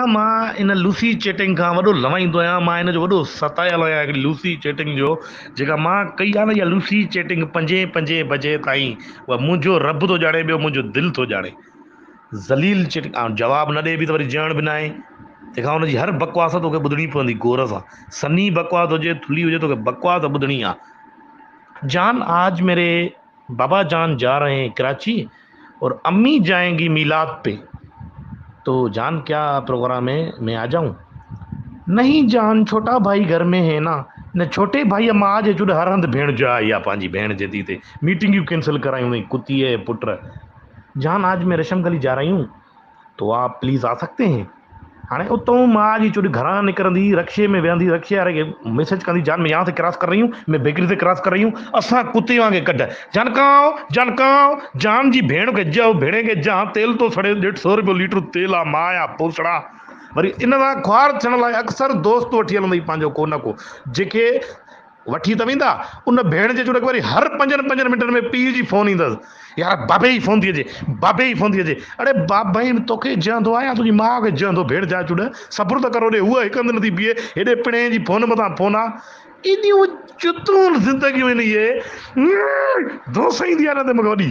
मां इन Lucy chatting खां वॾो लवाईंदो आहियां। मां इन जो वॾो सतायल आहियां हिकिड़ी लूसी चैटिंग जो, जेका मां कई आहे न। इहा लूसी चैटिंग 5 बजे ताईं उहा मुंहिंजो रब थो ॼाणे, ॿियो मुंहिंजो दिलि थो ॼाणे। ज़लील चैटिंग जवाबु न ॾे बि त वरी ॼण बि न आहे। तंहिंखां हुनजी हर बकवास तोखे ॿुधणी पवंदी गौर सां। सनी बकवास हुजे, थुली हुजे, तोखे बकवास ॿुधणी आहे। जान, आज मेरे बाबा जान जा रहे हैं कराची और अम्मी जाएंगी मीलाद पे, तो जान क्या प्रोग्राम है, मैं आ जाऊं? नहीं जान, छोटा भाई घर में है ना। न छोटे भाई मां जे चुड हर हंधि भेण जा आई आहे पंहिंजी भेण जे दी ते मीटिंगियूं कैंसिल करायूं हुई कुती है पुट। जान, आज मैं रेशम गली जा रही हूँ, तो आप प्लीज़ आ सकते हैं। हाणे उतों मां जी चुड घरां निकिरंदी, रक्शे में वेहंदी, रक्शे वारे खे मैसेज कंदी, जान मैं यहाँ से क्रॉस कर रही हूँ, मैं बेकरी से क्रॉस कर रही हूँ, असां कुते वांगे कढ। जानकाओ जान जी भेण खे जओ, भेणे खे जा, तेल तो सड़े, 150 रुपयो लीटर तेल आहे, मां या पोसड़ा। वरी इन सां ख्वार थियण लाइ अक्सर दोस्त वठी हलंदई पंहिंजो को न को, जेके वठी त वेंदा। उन भेण जे चुड वरी हर 5 मिंटनि में पीउ जी फोन ईंदसि, यार बाबे जी फोन थी अचे, बाबे जी फोन थी अचे। अड़े बाबा तोखे जंदो आहे या तुंहिंजी माउ खे जंदो? भेण जा चुड सब्र त करो ॾे, उहा हिकु हंधि नथी बीहे, हेॾे पिणे जी फोन मथां फोन आहे। एॾियूं चुतूं ज़िंदगियूं आहिनि इहे, दोस्त ईंदी आहे न ते मूंखे वॾी।